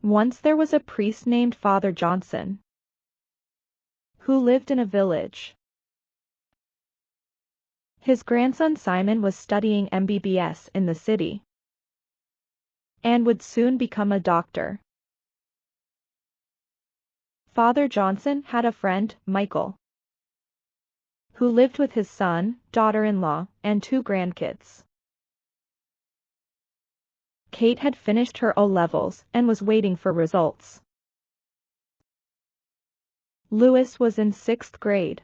Once there was a priest named Father Johnson, who lived in a village. His grandson Simon was studying MBBS in the city, and would soon become a doctor. Father Johnson had a friend, Michael, who lived with his son, daughter-in-law, and 2 grandkids. Kate had finished her O-levels and was waiting for results. Louis was in 6th grade.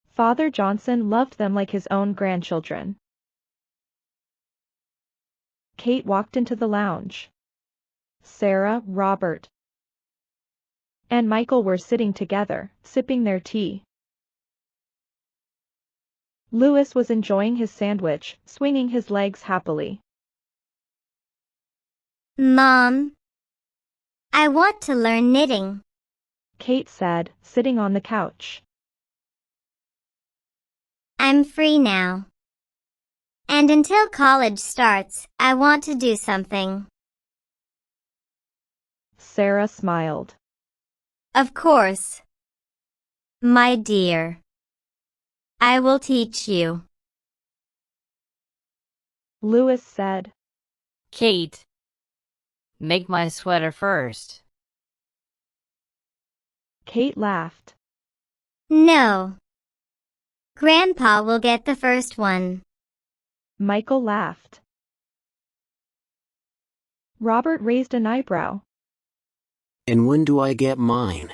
Father Johnson loved them like his own grandchildren. Kate walked into the lounge. Sarah, Robert, and Michael were sitting together, sipping their tea. Louis was enjoying his sandwich, swinging his legs happily. Mom, I want to learn knitting, Kate said, sitting on the couch. I'm free now. And until college starts, I want to do something. Sarah smiled. Of course. My dear. I will teach you. Louis said. Kate, make my sweater first. Kate laughed. No. Grandpa will get the first one. Michael laughed. Robert raised an eyebrow. And when do I get mine?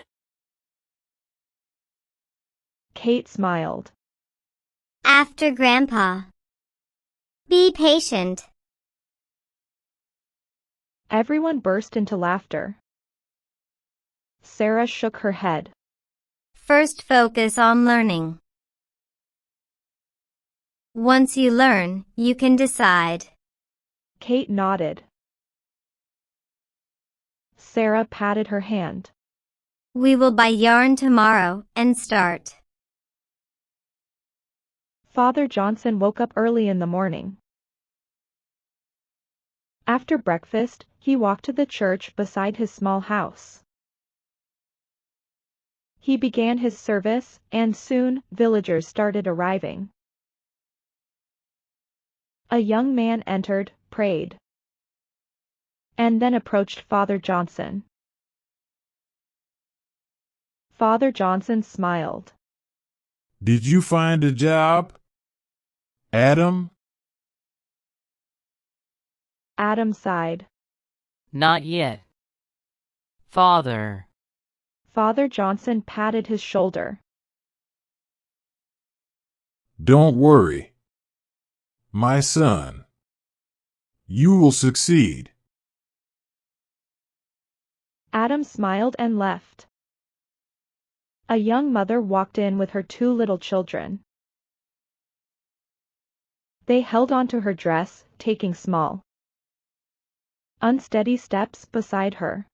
Kate smiled. After Grandpa. Be patient. Everyone burst into laughter. Sarah shook her head. First focus on learning. Once you learn, you can decide. Kate nodded. Sarah patted her hand. We will buy yarn tomorrow and start. Father Johnson woke up early in the morning. After breakfast, he walked to the church beside his small house. He began his service, and soon, villagers started arriving. A young man entered, prayed, and then approached Father Johnson. Father Johnson smiled. Did you find a job, Adam? Adam sighed. Not yet. Father. Father Johnson patted his shoulder. Don't worry, my son. You will succeed. Adam smiled and left. A young mother walked in with her 2 little children. They held onto her dress, taking small, unsteady steps beside her.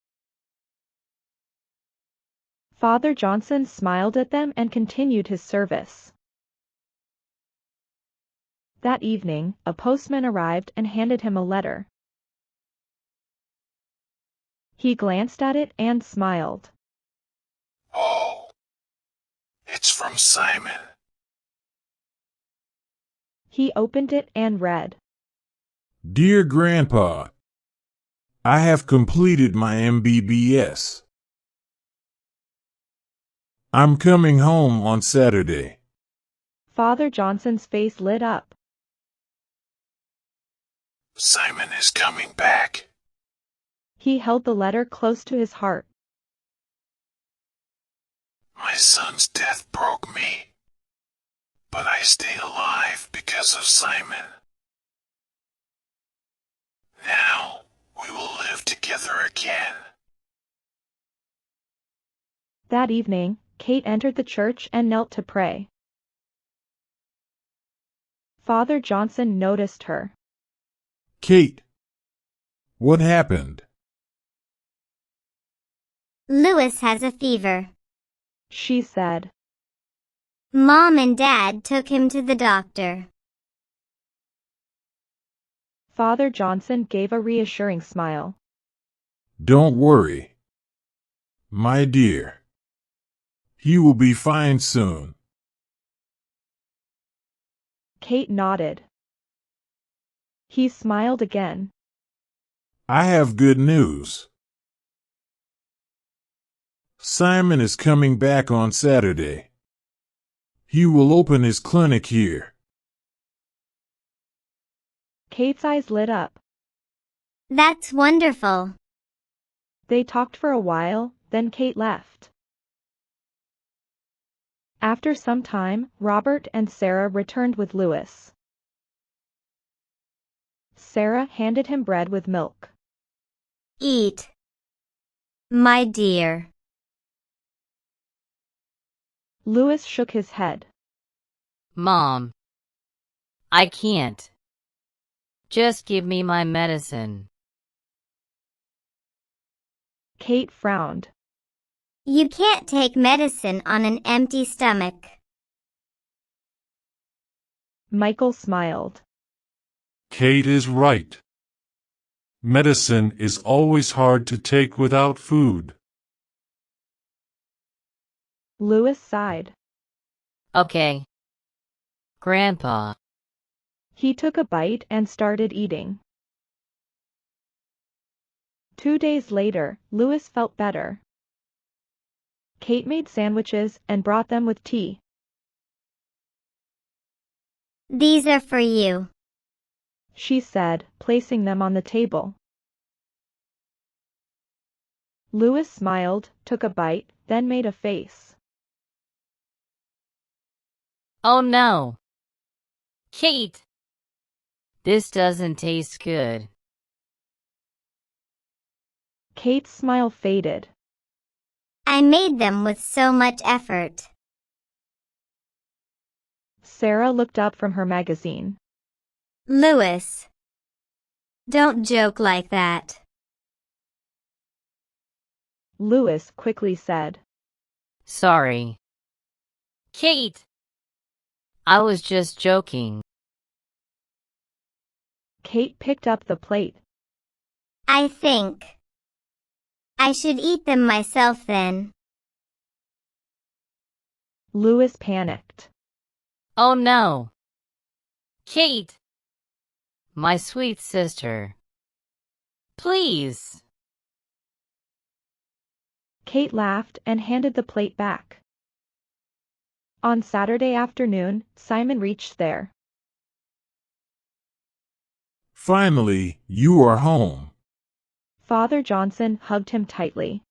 Father Johnson smiled at them and continued his service. That evening, a postman arrived and handed him a letter. He glanced at it and smiled. Oh, it's from Simon. He opened it and read. Dear Grandpa, I have completed my MBBS. I'm coming home on Saturday. Father Johnson's face lit up. Simon is coming back. He held the letter close to his heart. My son's death broke me, but I stayed alive because of Simon. Now we will live together again. That evening, Kate entered the church and knelt to pray. Father Johnson noticed her. Kate, what happened? Louis has a fever, She said. Mom and Dad took him to the doctor. Father Johnson gave a reassuring smile. Don't worry, my dear. He will be fine soon. Kate nodded. He smiled again. I have good news. Simon is coming back on Saturday. He will open his clinic here. Kate's eyes lit up. That's wonderful. They talked for a while, then Kate left. After some time, Robert and Sarah returned with Louis. Sarah handed him bread with milk. Eat, my dear. Louis shook his head. Mom, I can't. Just give me my medicine. Kate frowned. You can't take medicine on an empty stomach. Michael smiled. Kate is right. Medicine is always hard to take without food. Louis sighed. Okay. Grandpa. He took a bite and started eating. 2 days later, Louis felt better. Kate made sandwiches and brought them with tea. These are for you. She said, placing them on the table. Louis smiled, took a bite, then made a face. Oh no. Kate. This doesn't taste good. Kate's smile faded. I made them with so much effort. Sarah looked up from her magazine. Louis, don't joke like that. Louis quickly said. Sorry. Kate. I was just joking. Kate picked up the plate. I think I should eat them myself then. Louis panicked. Oh no. Kate. My sweet sister. Please. Kate laughed and handed the plate back. On Saturday afternoon, Simon reached there. Finally, you are home. Father Johnson hugged him tightly.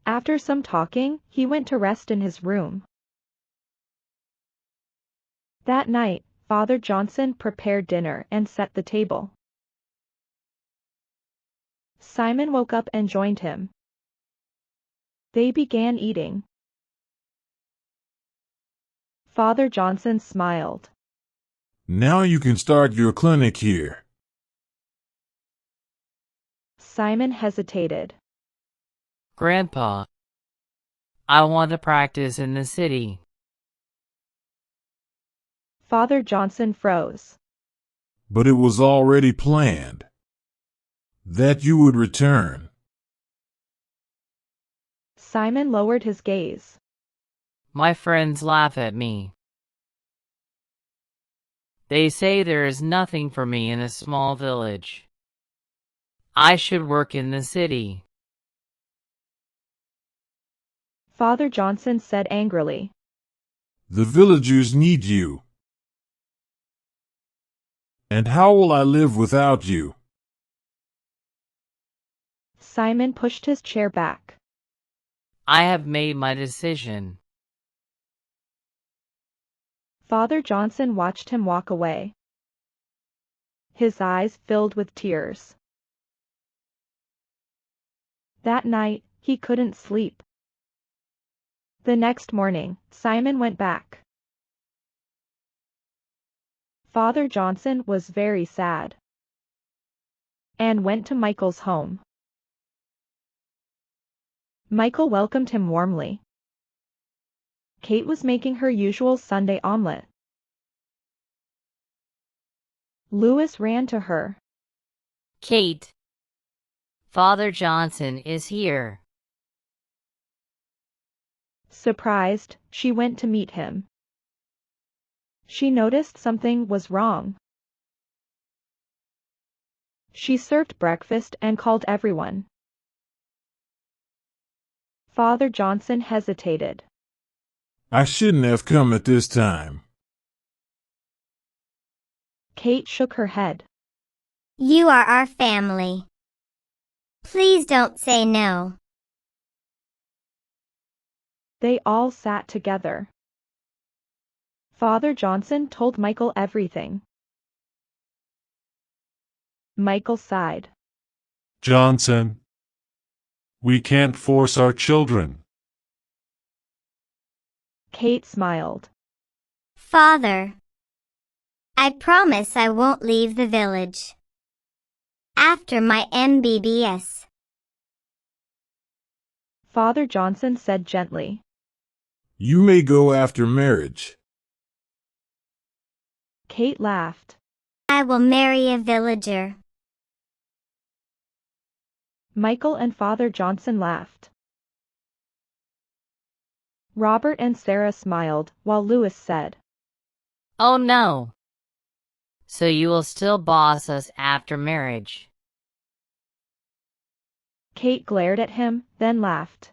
After some talking, he went to rest in his room. That night, Father Johnson prepared dinner and set the table. Simon woke up and joined him. They began eating. Father Johnson smiled. Now you can start your clinic here. Simon hesitated. Grandpa. I want to practice in the city. Father Johnson froze. But it was already planned that you would return. Simon lowered his gaze. My friends laugh at me. They say there is nothing for me in a small village. I should work in the city. Father Johnson said angrily. The villagers need you. And how will I live without you? Simon pushed his chair back. I have made my decision. Father Johnson watched him walk away. His eyes filled with tears. That night, he couldn't sleep. The next morning, Simon went back. Father Johnson was very sad and went to Michael's home. Michael welcomed him warmly. Kate was making her usual Sunday omelet. Louis ran to her. Kate, Father Johnson is here. Surprised, she went to meet him. She noticed something was wrong. She served breakfast and called everyone. Father Johnson hesitated. I shouldn't have come at this time. Kate shook her head. You are our family. Please don't say no. They all sat together. Father Johnson told Michael everything. Michael sighed. Johnson, we can't force our children. Kate smiled. Father, I promise I won't leave the village. After my MBBS. Father Johnson said gently. You may go after marriage. Kate laughed. I will marry a villager. Michael and Father Johnson laughed. Robert and Sarah smiled, while Louis said, Oh no. So you will still boss us after marriage? Kate glared at him, then laughed.